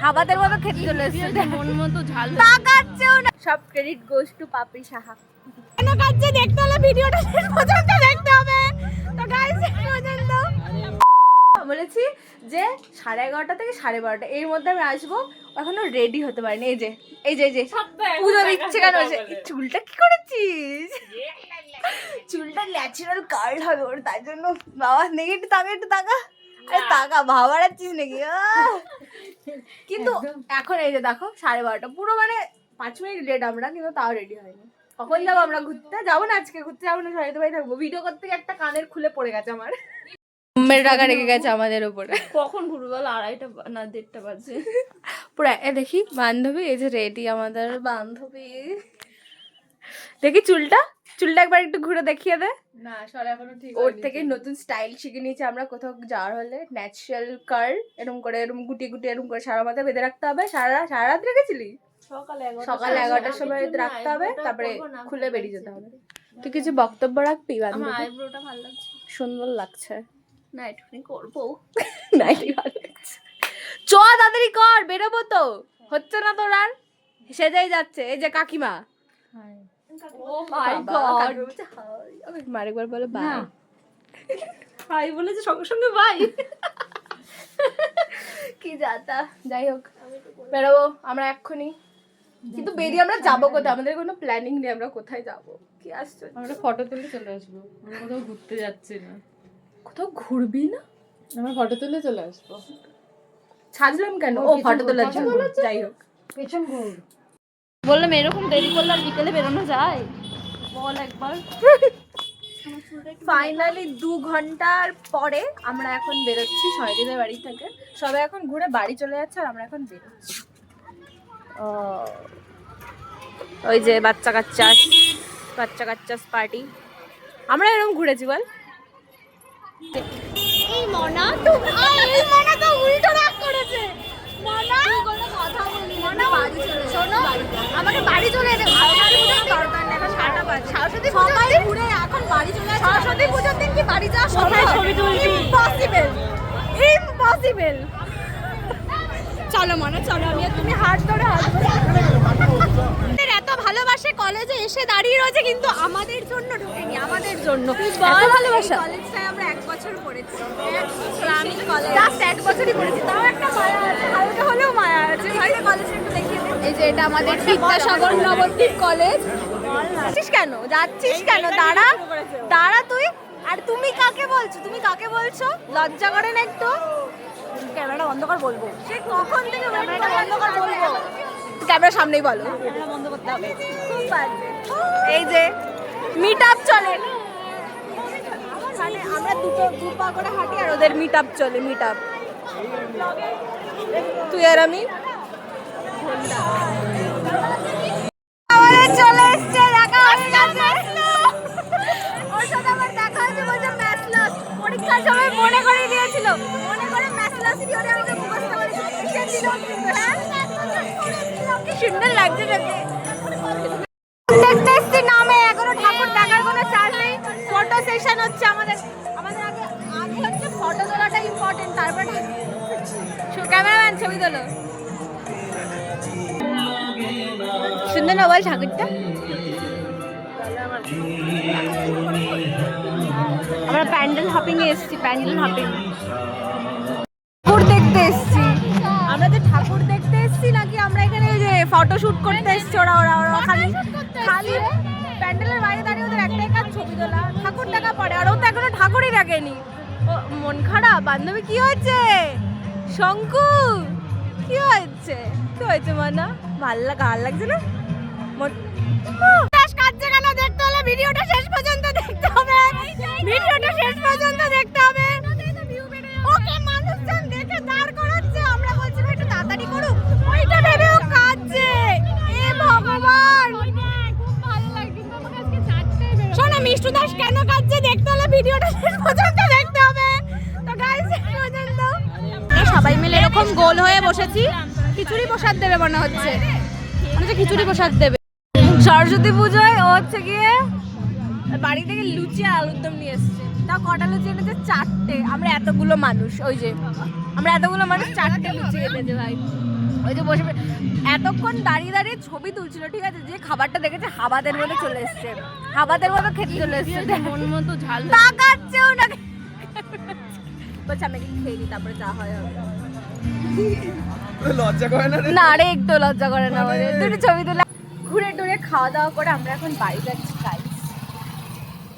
আমাদের মতো খেতে চলে এসেছে, মন মতো ঝাল তাকাচ্ছেও না। সব ক্রেডিট গোস টু পাপড়ি সাহা। কেন কাচ্ছে দেখতে হলে ভিডিওটা শেষ পর্যন্ত দেখতে হবে। তো গাইস শেষ পর্যন্ত বলেছি যে 11:30 থেকে 12:30 এর মধ্যে আমি আসবো। এখনো রেডি হতে পারিনি। এই যে এই যে এই যে পুজো দিচ্ছে কেন? চুলটা কি করেছিস? চুলটা ন্যাচারাল কার্ল হবে ওর, তাই জন্য বাবা নেই একটু তাকা একটু তাকা। আরে তাকা ভাবাড়াচ্ছিস নাকি? কিন্তু এখন এই যে দেখো 12:30 পুরো মানে 5 মিনিট লেট আমরা, কিন্তু তাও রেডি হয়নি। কখন যাবো আমরা ঘুরতে? যাবো না আজকে, ঘুরতে যাবো না, সবাই তো বাড়ি থাকবো। ভিডিও করতে গিয়ে একটা কানের খুলে পড়ে গেছে আমার, ঘুমের টাকা রেখে গেছে আমাদের উপরে। কখন ঘুরবো? 2:30 না 1:30 বাজে পুরো দেখি বান্ধবী, এই যে রেডি আমাদের বান্ধবী। দেখি চুলটা একবার একটু ঘুরে দেখিয়ে দে না, সরে এখনো ঠিক ওর থেকে নতুন স্টাইল শিখে নিয়েছি আমরা। কোথাও যাওয়ার হলে ন্যাচারাল কার্ল এরকম করে, এরকম গুটিয়ে গুটিয়ে এরকম করে সারা মাথায় বেঁধে রাখতে হবে। সারা রাত রেখেছিলি? সকাল 11টার সময় রাখতে হবে, তারপরে খুলে বেরিয়ে যেতে হবে। তুই কিছু বক্তব্য রাখবি? আমার আইব্রোটা ভালো লাগছে, সুন্দর লাগছে। না একটুখানি করবো। নাইটি ভালো লাগছে। চ তাড়াতাড়ি কর, বেরোবো তো। হচ্ছে না তোর আর, সেজাই যাচ্ছে। এই যে কাকিমা, ও মাই গড, আরেকবার বলো বাই। ভাই বলেছে সঙ্গে সঙ্গে ভাই। কি যাতা। যাই হোক বেরোবো আমরা এক্ষুনি, কিন্তু বেরিয়ে আমরা যাবো কোথায়? আমাদের কোনো প্ল্যানিং নেই আমরা কোথায় যাবো। কি আসছে? আমরা ফটো তুলে চলে আসবো, আমরা কোথাও ঘুরতে যাচ্ছি না। কোথাও ঘুরবি না? আমরা ফটো তুলে চলে আসবো। সাজলাম কেন? ও ফটো তোলার জন্য। যাই হোক পেছন ঘুর। বললাম এরকম দেরি করলে আর বিকেলে বেরোনো যায়? বল একবার। ফাইনালি 2 ঘন্টার পরে আমরা এখন বেরোচ্ছি সয়দিদের বাড়ি থেকে। সবাই এখন ঘুরে বাড়ি চলে যাচ্ছে আর আমরা এখন বেরোচ্ছি। ওই যে বাচ্চা কাচ্চা পার্টি। আমরা এরকম ঘুরেছি বল। এই মনা তো উল্টো রাগ করেছে। মনা কোনো কথা বলি মনা, বাড়ি চলে শোনো, আমাকে বাড়ি চলে যেতে দরকার নেই। এখন 7টা বাজে। সরস্বতী সবাই ঘুরে এখন বাড়ি চলে আসে। সরস্বতী পুজোর দিন কি বাড়ি যাওয়া সম্ভব? ছবি তুলবি? ইম্পসিবল। চলো মনে চলো, আমি তুমি হাত ধরে এত ভালোবাসে কলেজে এসে দাঁড়িয়ে রয়েছে, কিন্তু আমাদের জন্য ঢোকেনি। আমাদের জন্য এত ভালোবাসা। কলেজটায় আমরা 1 বছর পড়েছি, আমি কলেজ জাস্ট 1 বছরই পড়েছি, তাও একটা মায়া আছে, হালকা হলেও মায়া আছে। ভাইরে কলেজটা একটু দেখিয়ে দিন। এই যে এটা আমাদের বিদ্যাসাগর নবদ্বীপ কলেজ। যাচ্ছিস কেন? দাঁড়া তুই। আর তুমি কাকে বলছো? লজ্জা করে না একটু? ক্যামেরাটা বন্ধ কর বলবো। সে কখন থেকে ক্যামেরাটা বন্ধ কর বলবো। ক্যামেরার সামনেই বলো। ক্যামেরা বন্ধ করতে হবে। খুব বাজে। এই যে মিট আপ চলে, মানে আমরা দু পা করে হাঁটি আর ওদের মিট আপ চলে। মিট আপ তুই আর আমি আমাদের চলে এসছে। দেখা হয়ে গেছে ওর সাথে। আমার দেখা হয়েছে, বলছে ম্যাথ লস। পরীক্ষার সময় মনে করে দিয়েছিল, মনে করে ম্যাথ লস থিওরি আমাকে মুখস্থ করে দিয়েছিল। কি সুন্দর লাগছে দেখতে। দেখতে এসছি নামে, এখনো ঠাকুর দেখার কোনো চান্স নেই। ফটো সেশন হচ্ছে আমাদের আগে হচ্ছে ফটো তোলাটা ইম্পর্টেন্ট, তারপর ক্যামেরাম্যান ছবি তোলো। সুন্দর না বল ঠাকুরটা? আমরা প্যান্ডেল হপিং এ এসেছি। ঠাকুর দেখতে এসেছি আমরা। তো ঠাকুর দেখতে এসেছি নাকি আমরা এখানে যে ফটো শুট করতে এসেছি? ওরা খালি প্যান্ডেলের বাইরে দাঁড়িয়ে ওদের একটাই কাজ ছবি তোলা, ঠাকুর দেখা পড়ে। আর ও তো এখনো ঠাকুরই দেখেনি। ও মন খারাপ। বান্ধবী কি হয়েছে? শঙ্কু কি হয়েছে মানা? ভাল লাগছে না? কাটছে কেন? দেখতে হলে ভিডিওটা শেষ পর্যন্ত দেখতে হবে। ওকে মানুষজন দেখে দাঁড় করাচ্ছে, আমরা বলছি একটু তাড়াতাড়ি করুক, ওইটা ভেবে ও কাটছে। এ ভগবান, শোনো মিষ্টু দাস কেন কাটছে দেখতে হলে ভিডিওটা শেষ পর্যন্ত দেখতে হবে। তো গাইস শেষ পর্যন্ত সবাই মিলে এরকম গোল হয়ে বসেছি। খিচুড়ি প্রসাদ দেবে মনে হচ্ছে, খিচুড়ি প্রসাদ দেবে। সরস্বতী পুজোয় ও হচ্ছে গিয়ে বাড়ি থেকে লুচি আর আলুর দম নিয়ে এসছে। তাও কটা লুচি এনেছে? 4টে। আমরা এতগুলো মানুষ, ওই যে আমরা এতগুলো মানুষ 4টে লুচি এনেছে ভাই। ওই যে বসে এতক্ষণ দাঁড়িয়ে দাঁড়িয়ে ছবি তুলছিল, ঠিক আছে, যে খাবারটা দেখেছে হাবাদের মতো চলে এসছে, হাবাদের মতো খেতে চলে এসছে, মন মতো ঝাল তাকাচ্ছেও না, বলছে আমি কি খেয়ে নিই তারপরে যা হয় হবে। লজ্জা করে না রে? না রে, একটু লজ্জা করে না আমাদের। দুটো ছবি তুলে ঘুরে টুরে খাওয়া দাওয়া করে আমরা এখন বাড়ি যাচ্ছি গাইস।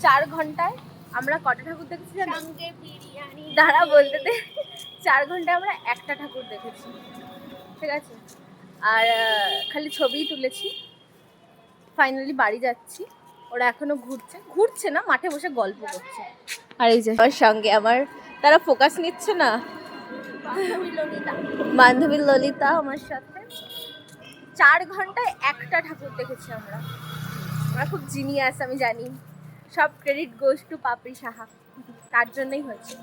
4 ঘন্টায় আমরা কটা ঠাকুর দেখেছি জানো? দাঁড়া বলতে দে। 4 ঘন্টায় আমরা একটা ঠাকুর দেখেছি, ঠিক আছে, আর খালি ছবিই তুলেছি। ফাইনালি বাড়ি যাচ্ছি, ওরা এখনো ঘুরছে না, মাঠে বসে গল্প করছে। আর এই যে আমার সঙ্গে আমার, তারা ফোকাস নিচ্ছে না, বান্ধবী ললিতা আমার সাথে। 4 ঘন্টায় একটা ঠাকুর দেখেছি আমরা। আমরা খুব জিনিয়াস, আমি জানি। সব ক্রেডিট গোজ টু পাপড়ি সাহা, তার জন্যই হয়েছে।